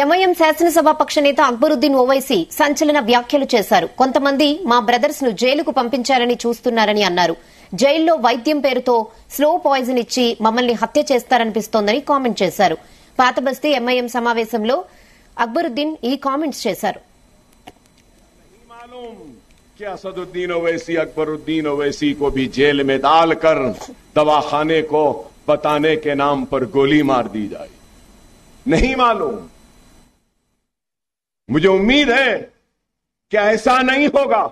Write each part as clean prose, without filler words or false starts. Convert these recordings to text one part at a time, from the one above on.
MIM శాసనసభాపక్ష నేత అక్బరుద్దీన్ ఓవైసీ సంచలన వ్యాఖ్యలు చేశారు. కొంతమంది మా బ్రదర్స్ ను జైలుకు పంపించాలని చూస్తున్నారని అన్నారు. జైల్లో వైద్యం పేరుతో స్లో పాయిజన్ ఇచ్చి మమ్మల్ని హత్య చేస్తారనిపిస్తోందని కామెంట్ చేశారు. పాతబస్తీ ఎంఐఎం సమావేశంలో అక్బరుద్దీన్ ఈ కామెంట్స్ చేశారు. असदुद्दीन ओवैसी अकबरुद्दीन ओवैसी को भी जेल में डालकर दवाखाने को बताने के नाम पर गोली मार दी जाए, नहीं मालूम। मुझे उम्मीद है कि ऐसा नहीं होगा,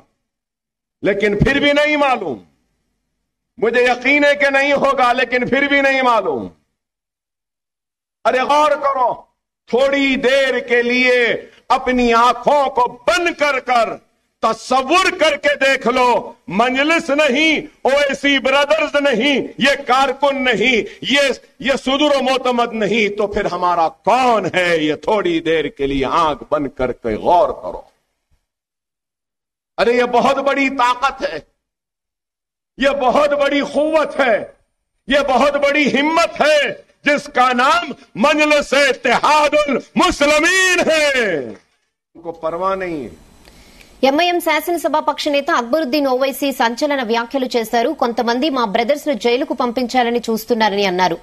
लेकिन फिर भी नहीं मालूम। मुझे यकीन है कि नहीं होगा, लेकिन फिर भी नहीं मालूम। अरे गौर करो, थोड़ी देर के लिए अपनी आंखों को बंद कर तस्वुर करके देख लो, मजलिस नहीं, ओवैसी ब्रदर्स नहीं, ये कारकुन नहीं, ये सुदूर मोतमद नहीं, तो फिर हमारा कौन है? ये थोड़ी देर के लिए आंख बंद करके गौर करो। अरे ये बहुत बड़ी ताकत है, ये बहुत बड़ी कुव्वत है, ये बहुत बड़ी हिम्मत है, जिसका नाम मजलिस इत्तेहादुल मुस्लिमीन है। उनको परवाह नहीं है। ఎంఐఎం శాసనసభాపక్ష నేత అక్బరుద్దీన్ ఓవైసీ సంచలన వ్యాఖ్యలు చేశారు. కొంతమంది మా బ్రదర్స్ ను జైలుకు పంపించాలని చూస్తున్నారని అన్నారు.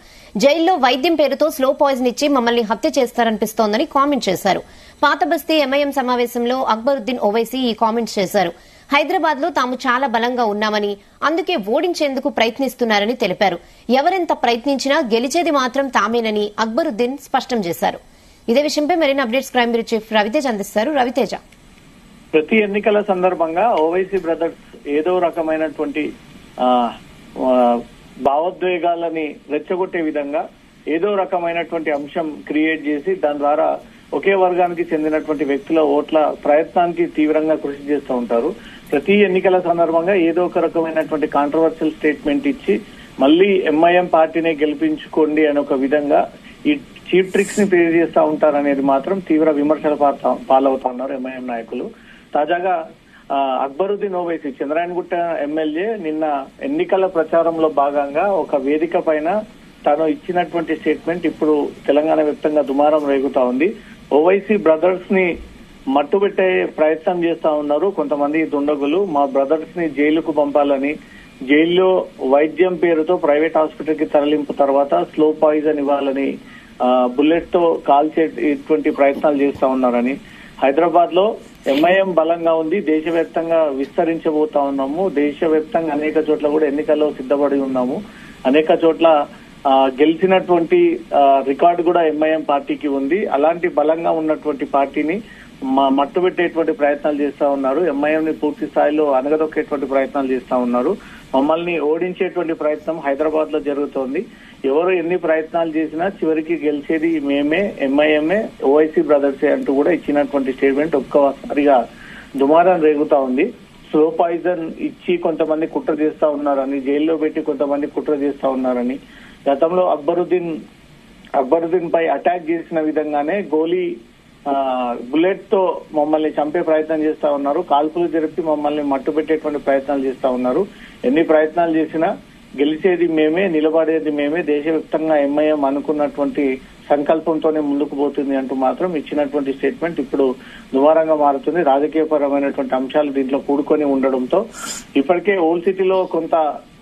జైల్లో వైద్యం పేరుతో స్లో పాయిజన్ ఇచ్చి మమ్మల్ని హత్య చేస్తారనిపిస్తోందని కామెంట్ చేశారు. పాతబస్తీ ఎంఐఎం సమావేశంలో అక్బరుద్దీన్ ఓవైసీ ఈ కామెంట్స్ చేశారు. హైదరాబాద్ లో తాము చాలా బలంగా ఉన్నామని, అందుకే ఓడించేందుకు ప్రయత్నిస్తున్నారని తెలిపారు. ఎవరెంత ప్రయత్నించినా గెలిచేది మాత్రం తామేనని అక్బరుద్దీన్ స్పష్టం చేశారు. ఇదే విషయంపై మరిన్ని updates crime bureau chief Raviteja అందిస్తారు. రవితేజ, ప్రతి ఎన్నికల సందర్భంగా ఓవైసీ బ్రదర్స్ ఏదో రకమైనటువంటి భావోద్వేగాలని రెచ్చగొట్టే విధంగా ఏదో రకమైనటువంటి అంశం క్రియేట్ చేసి దాని ద్వారా ఒకే వర్గానికి చెందినటువంటి వ్యక్తుల ఓట్ల ప్రయత్నానికి తీవ్రంగా కృషి చేస్తూ ఉంటారు. ప్రతి ఎన్నికల సందర్భంగా ఏదో ఒక రకమైనటువంటి కాంట్రవర్షియల్ స్టేట్మెంట్ ఇచ్చి మళ్ళీ ఎంఐఎం పార్టీనే గెలిపించుకోండి అని ఒక విధంగా ఈ చీప్ ట్రిక్స్ ని ప్లే చేస్తూ ఉంటారనేది మాత్రం తీవ్ర విమర్శల పాలవుతా ఉన్నారు ఎంఐఎం నాయకులు. తాజాగా అక్బరుద్దీన్ ఓవైసీ చంద్రాయణగుట్ట ఎమ్మెల్యే నిన్న ఎన్నికల ప్రచారంలో భాగంగా ఒక వేదిక పైన తాను ఇచ్చినటువంటి స్టేట్మెంట్ ఇప్పుడు తెలంగాణ వ్యాప్తంగా దుమారం రేగుతా ఉంది. ఓవైసీ బ్రదర్స్ ని మట్టుబెట్టే ప్రయత్నం చేస్తా ఉన్నారు కొంతమంది దుండగులు. మా బ్రదర్స్ ని జైలుకు పంపాలని, జైల్లో వైద్యం పేరుతో ప్రైవేట్ హాస్పిటల్ కి తరలింపు తర్వాత స్లో పాయిజన్ ఇవ్వాలని, బుల్లెట్ తో కాల్చేటువంటి ప్రయత్నాలు చేస్తా ఉన్నారని, హైదరాబాద్ లో ఎంఐఎం బలంగా ఉంది, దేశవ్యాప్తంగా విస్తరించబోతా ఉన్నాము, దేశవ్యాప్తంగా అనేక చోట్ల కూడా ఎన్నికల్లో సిద్ధపడి ఉన్నాము, అనేక చోట్ల గెలిచినటువంటి రికార్డు కూడా ఎంఐఎం పార్టీకి ఉంది, అలాంటి బలంగా ఉన్నటువంటి పార్టీని మట్టుబెట్టేటువంటి ప్రయత్నాలు చేస్తా ఉన్నారు, ఎంఐఎం ని పూర్తి స్థాయిలో అనగదొక్కేటువంటి ప్రయత్నాలు చేస్తా ఉన్నారు, మమ్మల్ని ఓడించేటువంటి ప్రయత్నం హైదరాబాద్ లో జరుగుతోంది. ఎవరు ఎన్ని ప్రయత్నాలు చేసినా చివరికి గెలిచేది మేమే, ఎంఐఎంఏ, ఓవైసీ బ్రదర్సే అంటూ కూడా ఇచ్చినటువంటి స్టేట్మెంట్ ఒక్కసారిగా దుమారం రేగుతా ఉంది. స్లో పాయిజన్ ఇచ్చి కొంతమంది కుట్ర చేస్తా ఉన్నారని, జైల్లో పెట్టి కొంతమంది కుట్ర చేస్తా ఉన్నారని, గతంలో అక్బరుద్దీన్ పై అటాక్ చేసిన విధంగానే బుల్లెట్ తో మమ్మల్ని చంపే ప్రయత్నం చేస్తా ఉన్నారు, కాల్పులు జరిపి మమ్మల్ని మట్టుబెట్టేటువంటి ప్రయత్నాలు చేస్తా ఉన్నారు. ఎన్ని ప్రయత్నాలు చేసినా గెలిచేది మేమే, నిలబడేది మేమే, దేశవ్యాప్తంగా ఎంఐఎం అనుకున్నటువంటి సంకల్పంతోనే ముందుకు పోతుంది అంటూ మాత్రం ఇచ్చినటువంటి స్టేట్మెంట్ ఇప్పుడు దుమారంగా మారుతుంది. రాజకీయపరమైనటువంటి అంశాలు దీంట్లో కూడుకొని ఉండడంతో ఇప్పటికే ఓల్డ్ సిటీలో కొంత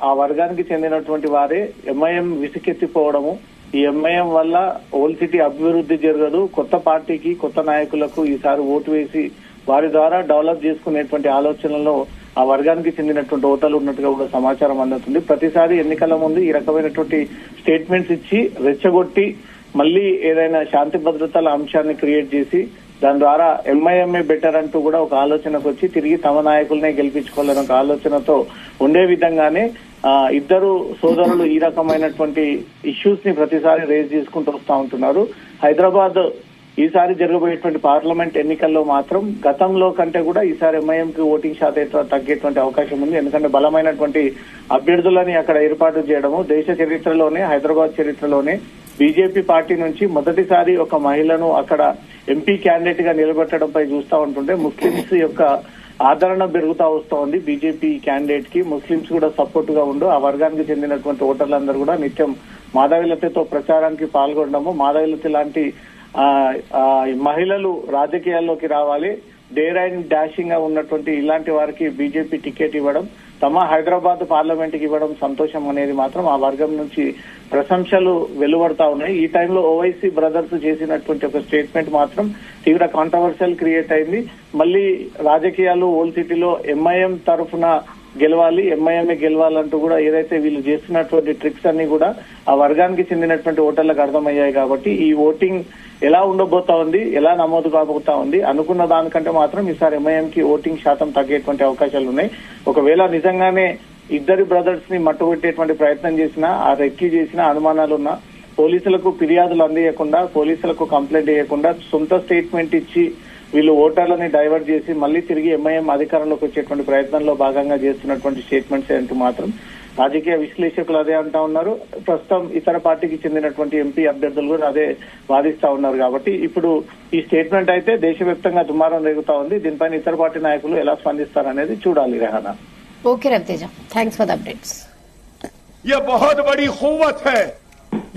ఆ వర్గానికి చెందినటువంటి వారే ఎంఐఎం విసుకెత్తిపోవడము, ఈ ఎంఐఎం వల్ల ఓల్డ్ సిటీ అభివృద్ధి జరగదు, కొత్త పార్టీకి కొత్త నాయకులకు ఈసారి ఓటు వేసి వారి ద్వారా డెవలప్ చేసుకునేటువంటి ఆలోచనలో ఆ వర్గానికి చెందినటువంటి ఓటర్లు ఉన్నట్టుగా కూడా సమాచారం అందుతుంది. ప్రతిసారి ఎన్నికల ముందు ఈ రకమైనటువంటి స్టేట్మెంట్స్ ఇచ్చి రెచ్చగొట్టి మళ్ళీ ఏదైనా శాంతి భద్రతల అంశాన్ని క్రియేట్ చేసి దాని ద్వారా ఎంఐఎంఏ బెటర్ అంటూ కూడా ఒక ఆలోచనకు వచ్చి తిరిగి తమ నాయకులనే గెలిపించుకోవాలని ఒక ఆలోచనతో ఉండే విధంగానే ఇద్దరు సోదరులు ఈ రకమైనటువంటి ఇష్యూస్ ని ప్రతిసారి రేజ్ చేసుకుంటూ వస్తా ఉంటున్నారు. హైదరాబాద్ ఈసారి జరగబోయేటువంటి పార్లమెంట్ ఎన్నికల్లో మాత్రం గతంలో కంటే కూడా ఈసారి ఎంఐఎం కి ఓటింగ్ శాతం తగ్గేటువంటి అవకాశం ఉంది. ఎందుకంటే బలమైనటువంటి అభ్యర్థులని అక్కడ ఏర్పాటు చేయడము, దేశ చరిత్రలోనే, హైదరాబాద్ చరిత్రలోనే బీజేపీ పార్టీ నుంచి మొదటిసారి ఒక మహిళను అక్కడ ఎంపీ క్యాండిడేట్ గా నిలబెట్టడంపై చూస్తా ఉంటుంటే ముస్లింస్ యొక్క ఆదరణ పెరుగుతా వస్తూ ఉంది. బీజేపీ క్యాండిడేట్ కి ముస్లింస్ కూడా సపోర్ట్ గా ఉండు, ఆ వర్గానికి చెందినటువంటి ఓటర్లందరూ కూడా నిత్యం మాధవిలతతో ప్రచారానికి పాల్గొనడము, మాధవిలత లాంటి మహిళలు రాజకీయాల్లోకి రావాలి, డేర్ అండ్ డాషింగ్ గా ఉన్నటువంటి ఇలాంటి వారికి బీజేపీ టికెట్ ఇవ్వడం, తమ హైదరాబాద్ పార్లమెంట్ కి ఇవ్వడం సంతోషం అనేది మాత్రం ఆ వర్గం నుంచి ప్రశంసలు వెలువడతా ఉన్నాయి. ఈ టైంలో ఓవైసీ బ్రదర్స్ చేసినటువంటి ఒక స్టేట్మెంట్ మాత్రం తీవ్ర కాంట్రవర్షియల్ క్రియేట్ అయింది. మళ్ళీ రాజకీయాలు ఓల్డ్ సిటీలో ఎంఐఎం తరఫున గెలవాలి, ఎంఐఎంఏ గెలవాలంటూ కూడా ఏదైతే వీళ్ళు చేస్తున్నటువంటి ట్రిక్స్ అన్ని కూడా ఆ వర్గానికి చెందినటువంటి ఓటర్లకు అర్థమయ్యాయి. కాబట్టి ఈ ఓటింగ్ ఎలా ఉండబోతా ఉంది, ఎలా నమోదు కాబోతా ఉంది, అనుకున్న దానికంటే మాత్రం ఈసారి ఎంఐఎం కి ఓటింగ్ శాతం తగ్గేటువంటి అవకాశాలు ఉన్నాయి. ఒకవేళ నిజంగానే ఇద్దరి బ్రదర్స్ ని మట్టుబెట్టేటువంటి ప్రయత్నం చేసినా, ఆ రెక్కి చేసినా, అనుమానాలున్నా పోలీసులకు ఫిర్యాదులు అందియకుండా, పోలీసులకు కంప్లైంట్ చేయకుండా సొంత స్టేట్మెంట్ ఇచ్చి వీళ్ళు ఓటర్లని డైవర్ట్ చేసి మళ్ళీ తిరిగి ఎంఐఎం అధికారంలోకి వచ్చేటువంటి ప్రయత్నంలో భాగంగా చేస్తున్నటువంటి స్టేట్మెంట్స్ అంటూ మాత్రం రాజకీయ విశ్లేషకులు అదే అంటా ఉన్నారు. ప్రస్తుతం ఇతర పార్టీకి చెందినటువంటి ఎంపీ అభ్యర్థులు కూడా అదే వాదిస్తా ఉన్నారు. కాబట్టి ఇప్పుడు ఈ స్టేట్మెంట్ అయితే దేశవ్యాప్తంగా దుమారం రేగుతా ఉంది. దీనిపైన ఇతర పార్టీ నాయకులు ఎలా స్పందిస్తారనేది చూడాలి. Rehana. Okay Raviteja, thanks for the updates. ये बहुत बड़ी कुव्वत है,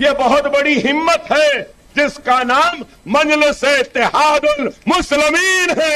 ये बहुत बड़ी हिम्मत है जिसका नाम मजलिस-ए-इत्तेहादुल मुस्लिमीन है।